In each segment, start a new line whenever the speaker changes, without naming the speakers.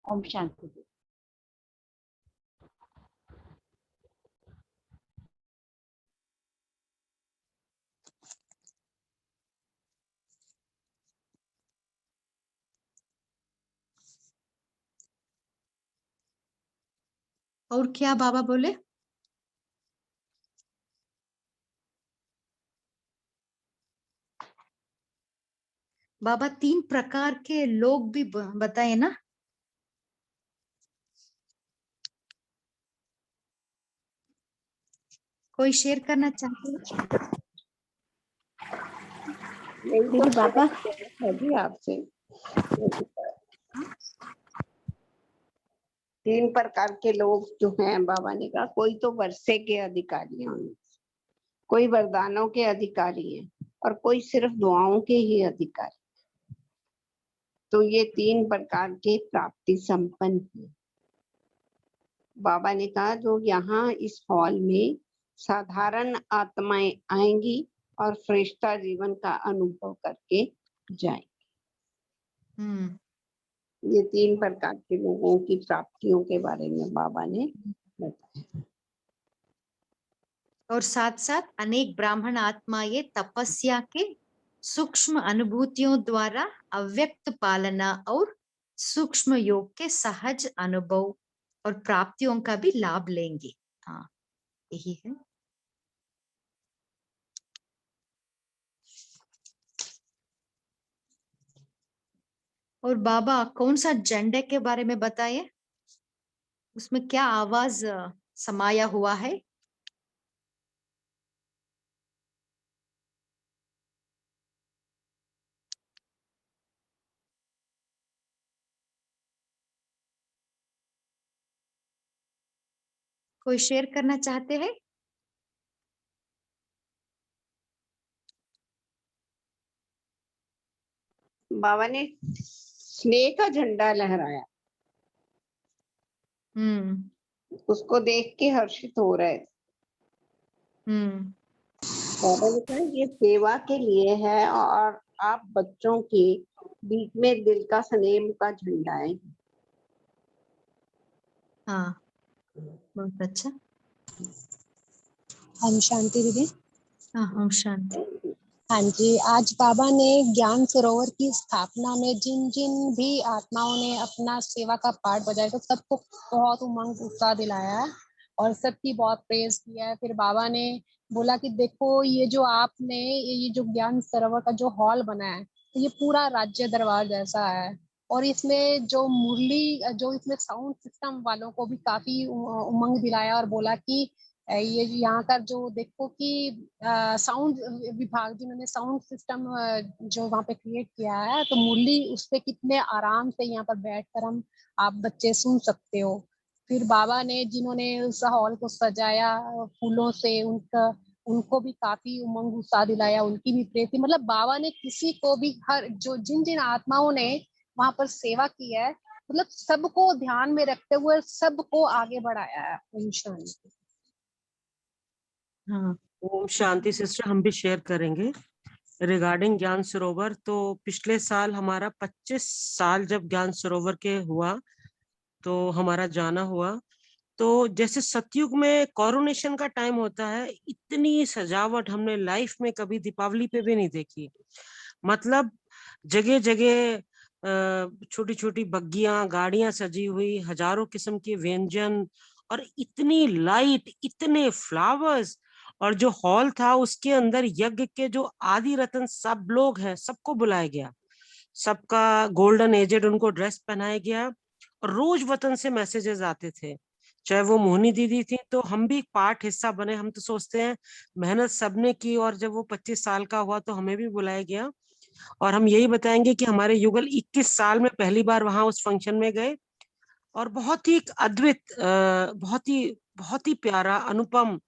ओम शांति।
और क्या बाबा बोले? बाबा 3 प्रकार के लोग भी बताए ना। कोई शेयर करना चाहते हैं?
मेरी बाबा अभी आपसे 3 प्रकार के लोग जो हैं, बाबा ने कहा कोई तो वर्षे के अधिकारी हैं, कोई वरदानों के अधिकारी हैं और कोई सिर्फ दुआओं के ही अधिकारी। तो ये 3 प्रकार के प्राप्ति संपन्न हैं। बाबा ने कहा जो यहाँ इस हॉल में साधारण आत्माएं आएंगी और फरिश्ता जीवन का अनुभव करके जाएंगी। ये 3 प्रकार के लोगों की प्राप्तियों के बारे में बाबा ने बताया।
और साथ साथ अनेक ब्राह्मण आत्माएं तपस्या के सूक्ष्म अनुभूतियों द्वारा अव्यक्त पालना और सूक्ष्म योग के सहज अनुभव और प्राप्तियों का भी लाभ लेंगे। हाँ, यही है। और बाबा कौन सा झंडे के बारे में बताइए, उसमें क्या आवाज समाया हुआ है? कोई शेयर करना चाहते हैं?
बाबा ने स्नेह का झंडा लहराया। उसको देख के हर्षित हो रहे। बाबा ने कहा ये सेवा के लिए है और आप बच्चों के बीच में दिल का स्नेह का झंडा है।
हाँ, बहुत अच्छा।
हम शांति दीदी।
हाँ, हम शांति।
हाँ जी, आज बाबा ने ज्ञान सरोवर की स्थापना में जिन जिन भी आत्माओं ने अपना सेवा का पार्ट बजाया तो सबको बहुत उमंग उत्साह दिलाया है और सबकी बहुत प्रेज किया है। फिर बाबा ने बोला कि देखो ये जो आपने ये जो ज्ञान सरोवर का जो हॉल बना है तो ये पूरा राज्य दरबार जैसा है और इसमें जो मुरली जो इसमें साउंड सिस्टम वालों को भी काफी उमंग दिलाया और बोला कि ये यहाँ का जो देखो कि साउंड विभाग जिन्होंने साउंड सिस्टम जो वहाँ पे क्रिएट किया है तो मुरली उस पे कितने आराम से यहाँ पर बैठकर हम आप बच्चे सुन सकते हो। फिर बाबा ने जिन्होंने उस हॉल को सजाया फूलों से उनको भी काफी उमंग उत्साह दिलाया, उनकी भी प्रेरणा। मतलब बाबा ने किसी को भी हर जो जिन जिन आत्माओं ने वहां पर सेवा की है मतलब सबको ध्यान में रखते हुए सबको आगे बढ़ाया है।
हाँ,
ओम शांति सिस्टर, हम भी शेयर करेंगे रिगार्डिंग ज्ञान सरोवर। तो पिछले साल हमारा 25 साल जब ज्ञान सरोवर के हुआ तो हमारा जाना हुआ। तो जैसे सतयुग में कोरोनेशन का टाइम होता है, इतनी सजावट हमने लाइफ में कभी दीपावली पे भी नहीं देखी। मतलब जगह जगह छोटी छोटी बग्गियां गाड़ियां सजी हुई, हजारों किस्म के व्यंजन और इतनी लाइट, इतने फ्लावर्स। और जो हॉल था उसके अंदर यज्ञ के जो आदि रत्न सब लोग हैं, सबको बुलाया गया, सबका गोल्डन एजेड उनको ड्रेस पहनाया गया और रोज वतन से मैसेजेस आते थे। चाहे वो मोहनी दीदी थी तो हम भी पार्ट हिस्सा बने। हम तो सोचते हैं मेहनत सबने की और जब वो 25 साल का हुआ तो हमें भी बुलाया गया। और हम यही बताएंगे कि हमारे युगल 21 साल में पहली बार वहां उस फंक्शन में गए और बहुत ही अद्भुत, बहुत ही प्यारा अनुपम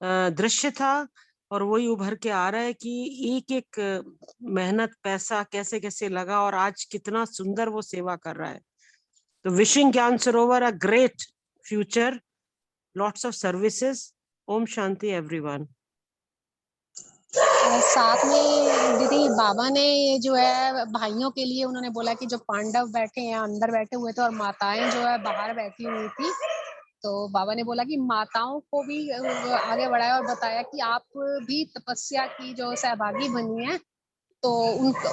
दृश्य था। और वही उभर के आ रहा है कि एक एक मेहनत पैसा कैसे कैसे लगा और आज कितना सुंदर वो सेवा कर रहा है। तो wishing Gyan Sarovar a great future, lots of services. ओम शांति एवरीवन।
साथ में दीदी बाबा ने ये जो है भाइयों के लिए उन्होंने बोला कि जो पांडव बैठे हैं अंदर बैठे हुए थे और माताएं जो है बाहर बैठी हुई थी, तो बाबा ने बोला कि माताओं को भी आगे बढ़ाया और बताया कि आप भी तपस्या की जो सहभागी बनी है, तो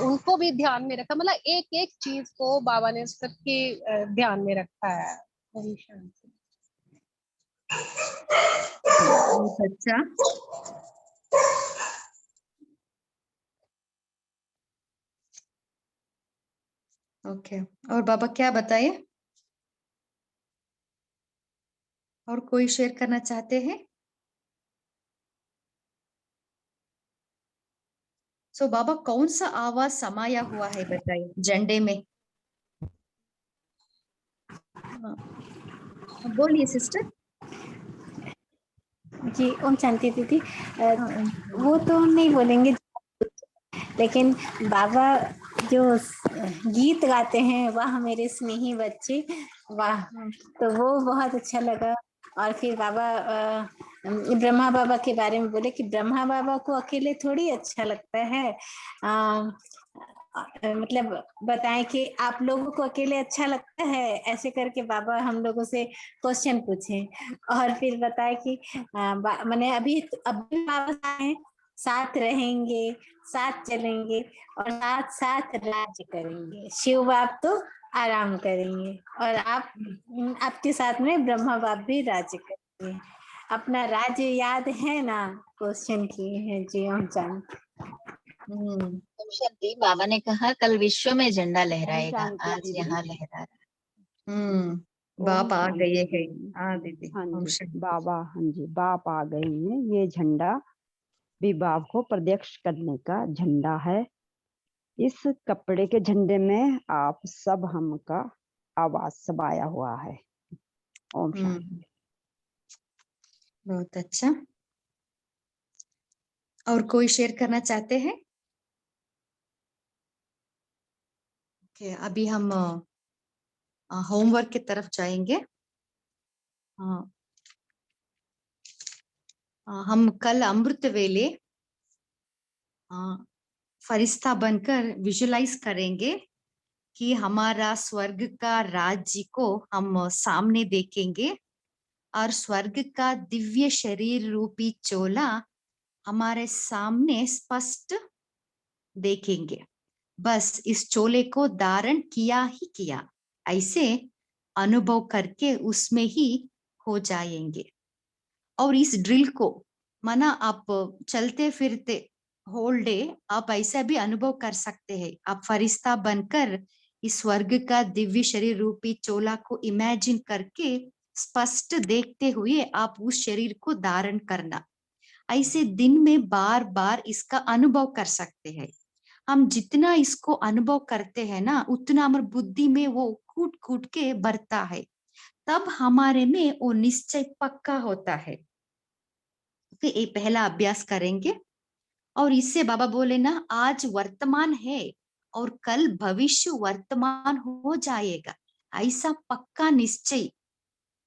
उनको भी ध्यान में रखा। मतलब एक एक चीज को बाबा ने सबके ध्यान में रखा है। ओम शांति।
बहुत अच्छा। ओके, और बाबा क्या बताइए, और कोई शेयर करना चाहते हैं? सो बाबा कौन सा आवाज समाया हुआ है बताइए झंडे में? हाँ, बोलिए सिस्टर।
जी ओम शांति दीदी।
हाँ,
वो तो नहीं बोलेंगे, लेकिन बाबा जो गीत गाते हैं वाह मेरे स्नेही बच्चे वाह, तो वो बहुत अच्छा लगा। और फिर बाबा ब्रह्मा बाबा के बारे में बोले कि ब्रह्मा बाबा को अकेले थोड़ी अच्छा लगता है, मतलब बताएं कि आप लोगों को अकेले अच्छा लगता है, ऐसे करके बाबा हम लोगों से क्वेश्चन पूछे। और फिर बताए कि मैंने अभी बाबा हैं, साथ रहेंगे, साथ चलेंगे और साथ साथ राज्य करेंगे। शिव बाप तो आराम करेंगे और आप आपके साथ में ब्रह्मा बाप भी राज्य करेंगे। अपना राज्य याद है ना, क्वेश्चन किए हैं जी हम जानते।
शांति बाबा ने कहा कल विश्व में झंडा लहराएगा,
शांति
आज
दीदी।
यहाँ लहरा रहा।
बाप आ
शांति
गए हैं।
दीदी।
हाँ दीदी।
हाँ
ओम
जी
शांति।
बाबा, हाँ जी बाप आ गए हैं। ये झंडा भी बाप को प्रत्यक्ष करने का झंडा है। इस कपड़े के झंडे में आप सब हम का आवाज समाया हुआ है। ओम शांति।
बहुत अच्छा, और कोई शेयर करना चाहते हैं? ओके, अभी हम होमवर्क की तरफ जाएंगे। हम कल अमृत वेले फरिश्ता बनकर विजुलाइज करेंगे कि हमारा स्वर्ग का राज्य को हम सामने देखेंगे और स्वर्ग का दिव्य शरीर रूपी चोला हमारे सामने स्पष्ट देखेंगे। बस इस चोले को धारण किया ही किया, ऐसे अनुभव करके उसमें ही हो जाएंगे। और इस ड्रिल को माना आप चलते फिरते होल डे आप ऐसा भी अनुभव कर सकते हैं। आप फरिश्ता बनकर इस स्वर्ग का दिव्य शरीर रूपी चोला को इमेजिन करके स्पष्ट देखते हुए आप उस शरीर को धारण करना, ऐसे दिन में बार बार इसका अनुभव कर सकते हैं। हम जितना इसको अनुभव करते हैं ना, उतना हमारी बुद्धि में वो कूट कूट के बढ़ता है, तब हमारे में वो निश्चय पक्का होता है। तो ये पहला अभ्यास करेंगे। और इससे बाबा बोले ना, आज वर्तमान है और कल भविष्य वर्तमान हो जाएगा, ऐसा पक्का निश्चय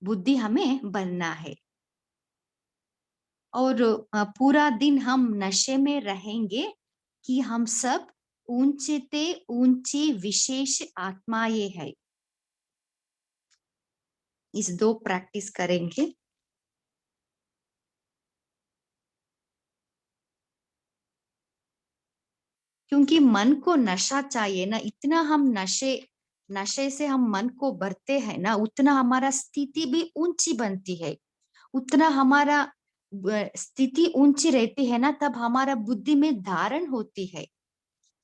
बुद्धि हमें बनना है। और पूरा दिन हम नशे में रहेंगे कि हम सब ऊंचे ते ऊंची विशेष आत्माएं है। इस दो प्रैक्टिस करेंगे। क्योंकि मन को नशा चाहिए ना, इतना हम नशे से हम मन को भरते हैं ना, उतना हमारा स्थिति भी ऊंची बनती है, उतना हमारा स्थिति ऊंची रहती है ना, तब हमारा बुद्धि में धारण होती है।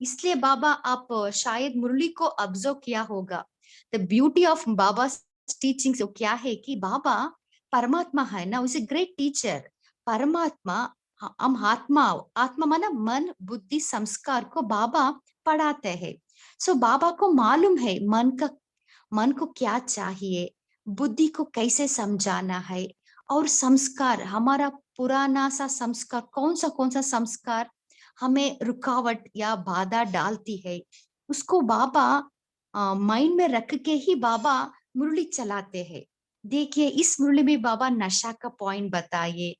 इसलिए बाबा, आप शायद मुरली को ऑब्जर्व किया होगा, the beauty of Baba teachings क्या है कि बाबा परमात्मा है ना, उसे ग्रेट टीचर। परमात्मा हम आत्मा, आत्मा माना मन बुद्धि संस्कार को बाबा पढ़ाते हैं। सो बाबा को मालूम है मन को क्या चाहिए, बुद्धि को कैसे समझाना है, और संस्कार हमारा पुराना सा संस्कार कौन सा संस्कार हमें रुकावट या बाधा डालती है, उसको बाबा माइंड में रख के ही बाबा मुरली चलाते हैं। देखिए इस मुरली में बाबा नशा का पॉइंट बताइए,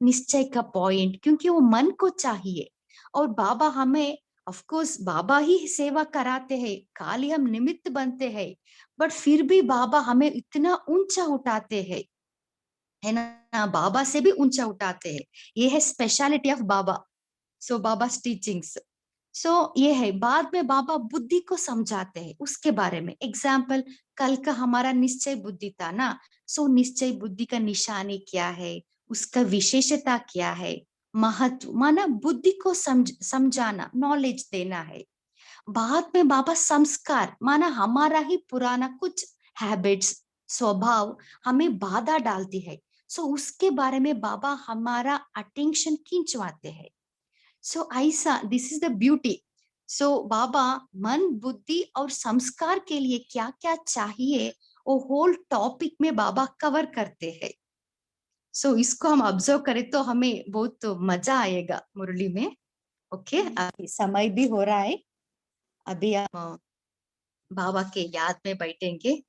निश्चय का पॉइंट, क्योंकि वो मन को चाहिए। और बाबा हमें ऑफ कोर्स बाबा ही सेवा कराते हैं, खाली हम निमित्त बनते हैं, बट फिर भी बाबा हमें इतना ऊंचा उठाते हैं, है ना, बाबा से भी ऊंचा उठाते हैं। ये है speciality of Baba. So Baba teachings, so ये है। बाद में बाबा बुद्धि को समझाते हैं उसके बारे में। एग्जाम्पल, कल का हमारा निश्चय बुद्धि था ना, सो निश्चय बुद्धि का निशानी क्या है, उसका विशेषता क्या है, महत्व माना बुद्धि को समझाना, नॉलेज देना है। बाद में बाबा संस्कार माना हमारा ही पुराना कुछ हैबिट्स, स्वभाव हमें बाधा डालती है, सो उसके बारे में बाबा हमारा अटेंशन खींचवाते हैं। सो ऐसा, दिस इज द ब्यूटी। सो बाबा मन, बुद्धि और संस्कार के लिए क्या क्या चाहिए वो होल टॉपिक में बाबा कवर करते हैं। सो इसको हम ऑब्जर्व करें तो हमें बहुत मजा आएगा मुरली में। ओके, अभी समय भी हो रहा है, अभी हम बाबा के याद में बैठेंगे।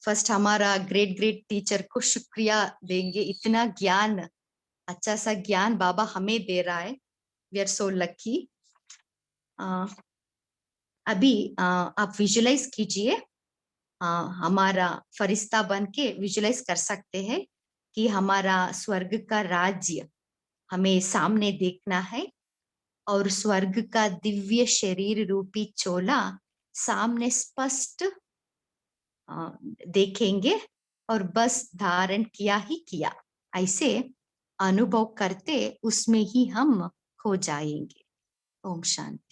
फर्स्ट हमारा ग्रेट ग्रेट टीचर को शुक्रिया देंगे, इतना ज्ञान, अच्छा सा ज्ञान बाबा हमें दे रहा है। We are so lucky. अभी आप विजुलाइज कीजिए, हमारा फरिश्ता बन के विजुलाइज कर सकते हैं कि हमारा स्वर्ग का राज्य हमें सामने देखना है, और स्वर्ग का दिव्य शरीर रूपी चोला सामने स्पष्ट देखेंगे, और बस धारण किया ही किया, ऐसे अनुभव करते उसमें ही हम खो जाएंगे। ओम शांति।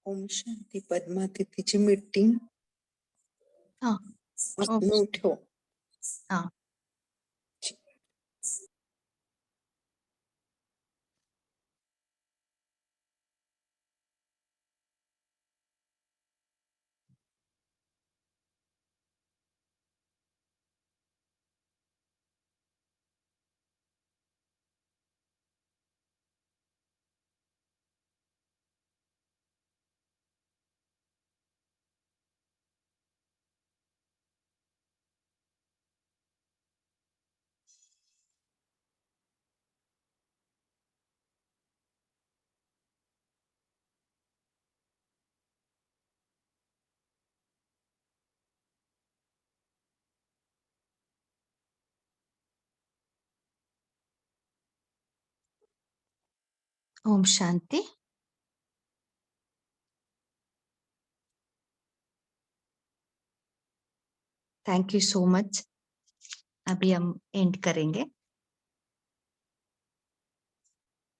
ओम शांती. पद्मा तिथीची मीटिंग
हाँ,
ठेव.
हाँ, ओम शांति। Thank you so much. अभी हम एंड करेंगे।